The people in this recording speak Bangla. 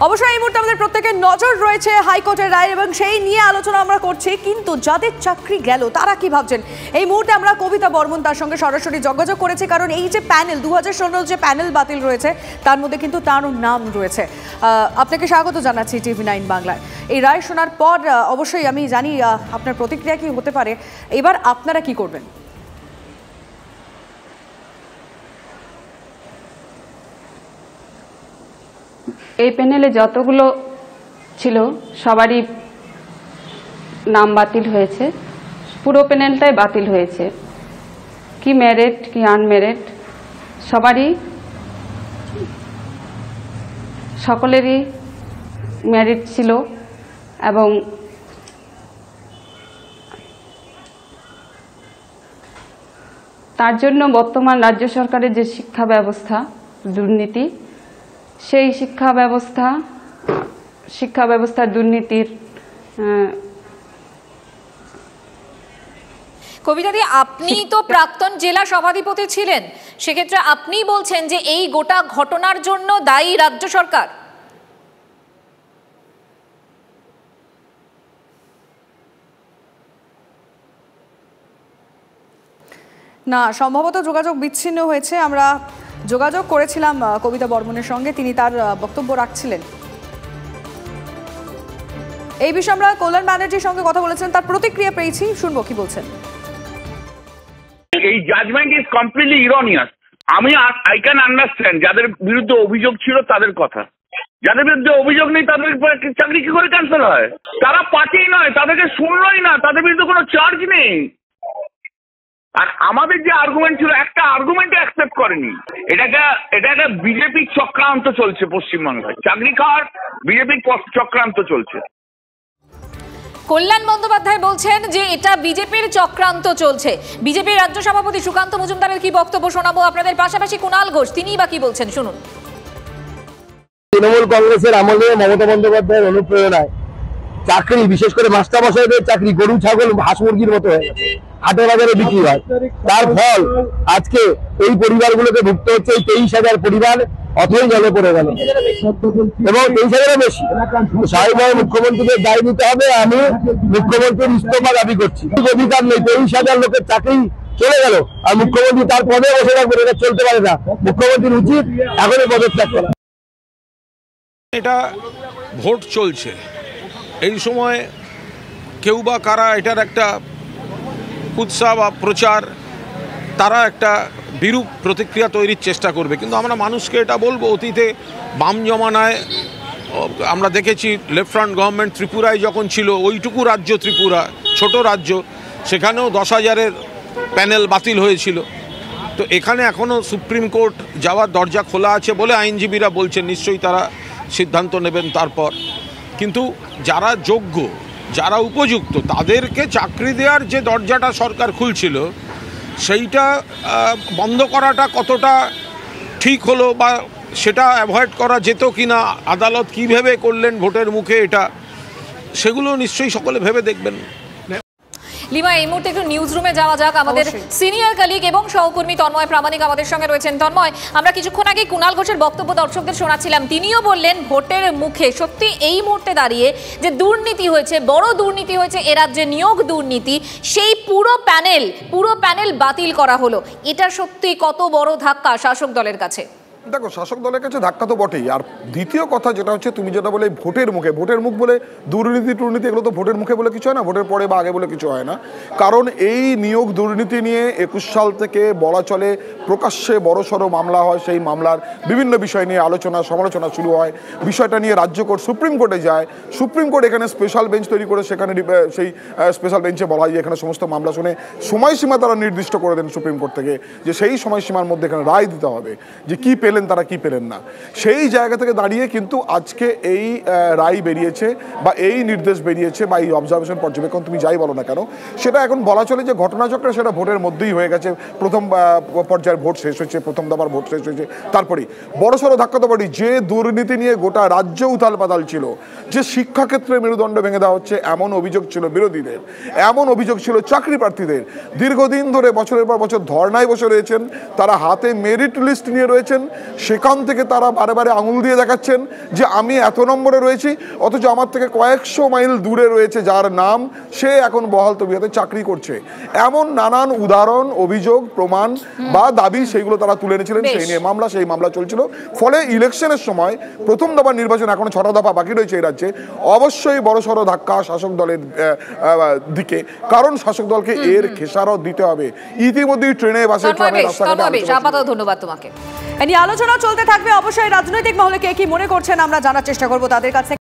অবশ্যই এই মুহূর্তে আমাদের প্রত্যেকের নজর রয়েছে হাইকোর্টের রায় এবং সেই নিয়ে আলোচনা আমরা করছি। কিন্তু যাদের চাকরি গেল তারা কি ভাবছেন এই মুহূর্তে আমরা কবিতা বর্মন তার সঙ্গে সরাসরি যোগাযোগ করেছি, কারণ এই যে প্যানেল 2016 যে প্যানেল বাতিল রয়েছে তার মধ্যে কিন্তু তারও নাম রয়েছে। আপনাকে স্বাগত জানাচ্ছি TV9 বাংলায়। এই রায় শোনার পর অবশ্যই আমি জানি আপনার প্রতিক্রিয়া কি হতে পারে, এবার আপনারা কি করবেন? এই প্যানেলে যতগুলো ছিল সবারই নাম বাতিল হয়েছে, পুরো প্যানেলটাই বাতিল হয়েছে। কি ম্যারিড কি আনম্যারিড সকলেরই ম্যারিড ছিল এবং তার জন্য বর্তমান রাজ্য সরকারের যে শিক্ষা ব্যবস্থা দুর্নীতি, সেই শিক্ষা ব্যবস্থার দুর্নীতির কবিতাদি, আপনি তো প্রাক্তন জেলা সভাধিপতি ছিলেন, সেক্ষেত্রে আপনি বলছেন যে এই গোটা ঘটনার জন্য দায়ী রাজ্য সরকার? না, সম্ভবত যোগাযোগ বিচ্ছিন্ন হয়েছে। আমরা যোগাযোগ করেছিলাম কবিতা বর্মনের সঙ্গে, তিনি তার বক্তব্য রাখছিলেন। এই বিষয়ে আমরা কল্যাণ ব্যানার্জির সঙ্গে কথা বলেছিলেন, তার প্রতিক্রিয়া পেয়েছি, শুনবো কি বলছেন। এই judgement is completely erroneous. I can understand যাদের বিরুদ্ধে অভিযোগ ছিল তাদের কথা, যাদের বিরুদ্ধে অভিযোগ নেই তাদের চাকরি কি করে ক্যান্সেল হয়? তারা পার্টি নয়, তাদেরকে শুনলই না, তাদের বিরুদ্ধে কোনো চার্জ নেই। আর আমাদের যে আর্গুমেন্ট ছিল, একটা আর্গুমেন্টে অ্যাকসেপ্ট করেনি। এটা একটা বিজেপির চক্রান্ত চলছে পশ্চিমবাংলায়, চাকরি খাওয়ার বিজেপির চক্রান্ত চলছে। কল্যাণ বন্দ্যোপাধ্যায় বলছেন যে এটা বিজেপির চক্রান্ত চলছে। বিজেপির রাজ্য সভাপতি সুকান্ত মজুমদারের কি বক্তব্য শোনাবো আপনাদের, পাশাপাশি কুণাল ঘোষ তিনি বা কি বলছেন শুনুন। তৃণমূল কংগ্রেসের আমলে মমতা বন্দ্যোপাধ্যায়ের অনুপ্রেরণায় চাকরি, বিশেষ করে মাস্টারমশাইদের চাকরি গরু ছাগল হাঁস মুরগির মতো হয়ে গেছে, হাটে বাজারে বিক্রি হয়। তার ফল আজকে এই পরিবারগুলোকে ভুগতে হচ্ছে। এই 23,000 পরিবার অথই জলে পড়ে গেল এবং 23,000-এরও বেশি। স্বাভাবিকভাবে মুখ্যমন্ত্রীকে দায় নিতে হবে। আমি মুখ্যমন্ত্রীর ইস্তফা দাবি করছি। অধিকার নেই, 23,000 লোকের চাকরি চলে গেল আর মুখ্যমন্ত্রী তার পদে বসে রাখবেন, এটা চলতে পারে না। মুখ্যমন্ত্রীর উচিত এখনই পদত্যাগ করা। এটা ভোট চলছে, এই সময় কেউ বা কারা এটার একটা উৎসাহ বা প্রচার, তারা একটা বিরূপ প্রতিক্রিয়া তৈরির চেষ্টা করবে। কিন্তু আমরা মানুষকে এটা বলবো, অতীতে বাম জমানায় আমরা দেখেছি লেফট ফ্রন্ট গভর্নমেন্ট ত্রিপুরায় যখন ছিল, ওইটুকু রাজ্য ত্রিপুরা, ছোট রাজ্য, সেখানেও 10,000-এর প্যানেল বাতিল হয়েছিল। তো এখানে এখনও সুপ্রিম কোর্ট যাওয়ার দরজা খোলা আছে বলে আইনজীবীরা বলছেন, নিশ্চয়ই তারা সিদ্ধান্ত নেবেন তারপর। কিন্তু যারা যোগ্য, যারা উপযুক্ত, তাদেরকে চাকরি দেওয়ার যে দরজাটা সরকার খুলছিল, সেইটা বন্ধ করাটা কতটা ঠিক হলো বা সেটা অ্যাভয়েড করা যেত কিনা, আদালত কীভাবে করলেন ভোটের মুখে, এটা সেগুলো নিশ্চয়ই সকলে ভেবে দেখবেন। লিমা, এই মুহূর্তে একটু নিউজ রুমে যাওয়া যাক। আমাদের সিনিয়র কলিগ এবং সহকর্মী তন্ময় প্রামাণিক আমাদের সঙ্গে রয়েছেন। তন্ময়, আমরা কিছুক্ষণ আগে কুণাল ঘোষের বক্তব্য দর্শকদের শোনাচ্ছিলাম, তিনিও বললেন ভোটের মুখে সত্যি এই মুহূর্তে দাঁড়িয়ে যে দুর্নীতি হয়েছে, বড় দুর্নীতি হয়েছে এ রাজ্যে, নিয়োগ দুর্নীতি, সেই পুরো প্যানেল বাতিল করা হলো। এটা সত্যি কত বড় ধাক্কা শাসক দলের কাছে? দেখো, শাসক দলের কাছে ধাক্কা তো বটেই। আর দ্বিতীয় কথা যেটা হচ্ছে, তুমি যেটা বলে ভোটের মুখ বলে দুর্নীতি এগুলো তো ভোটের মুখে বলে কিছু হয় না, ভোটের পরে বা আগে বলে কিছু হয় না। কারণ এই নিয়োগ দুর্নীতি নিয়ে 21 সাল থেকে বলা চলে প্রকাশ্যে বড়সড় মামলা হয়। সেই মামলার বিভিন্ন বিষয় নিয়ে আলোচনা সমালোচনা শুরু হয়। বিষয়টা নিয়ে রাজ্য কোর্ট, সুপ্রিম কোর্টে যায়। সুপ্রিম কোর্ট এখানে স্পেশাল বেঞ্চ তৈরি করে, সেখানে সেই স্পেশাল বেঞ্চে বলা হয় যে এখানে সমস্ত মামলা শুনে সময়সীমা তারা নির্দিষ্ট করে দেন সুপ্রিম কোর্ট থেকে, যে সেই সময়সীমার মধ্যে এখানে রায় দিতে হবে যে কি পেলেন তারা, কি পেলেন না। সেই জায়গা থেকে দাঁড়িয়ে কিন্তু আজকে এই রায় বেরিয়েছে বা এই নির্দেশ বেরিয়েছে বা এই অবজারভেশন পর্যবেক্ষণ তুমি যাই বলো না কেন, সেটা এখন বলা চলে যে ঘটনাচক্রে সেটা ভোটের মধ্যেই হয়ে গেছে। প্রথম পর্যায়ের ভোট শেষ হয়েছে, প্রথম দফার ভোট শেষ হয়েছে, তারপরেই বড়সড় ধাক্কা তো বলি। যে দুর্নীতি নিয়ে গোটা রাজ্য উথাল পাতাল ছিল, যে শিক্ষাক্ষেত্রে মেরুদণ্ড ভেঙে দেওয়া হচ্ছে এমন অভিযোগ ছিল বিরোধীদের, এমন অভিযোগ ছিল চাকরি প্রার্থীদের। দীর্ঘদিন ধরে বছরের পর বছর ধর্নায় বসে রয়েছেন, তারা হাতে মেরিট লিস্ট নিয়ে রয়েছেন, সেখান থেকে তারা বারে বারে আঙুল দিয়ে দেখাচ্ছেন যে আমি এত নম্বরে রয়েছি, অথচ আমার থেকে কয়েকশো মাইল দূরে রয়েছে যার নাম, সে এখন বহাল তবিয়তে চাকরি করছে। এমন নানান উদাহরণ, অভিযোগ, প্রমাণ বা দাবি সেগুলো তারা তুলে এনেছিলেন। সেই নিয়ে মামলা, সেই মামলা চলছিল। ফলে ইলেকশনের সময় প্রথম দফার নির্বাচন, এখনো 6টা দফা বাকি রয়েছে এই রাজ্যে, অবশ্যই বড়সড় ধাক্কা শাসক দলের দিকে, কারণ শাসক দলকে এর খেসারত দিতে হবে। ইতিমধ্যেই ট্রেনে, বাসে, ট্রামে, রাস্তাঘাটে। আপাতত ধন্যবাদ তোমাকে। এই নিয়ে আলোচনা চলতে থাকবে। অবশ্যই রাজনৈতিক মহলে কে কি মনে করছেন আমরা জানার চেষ্টা করব তাদের কাছে।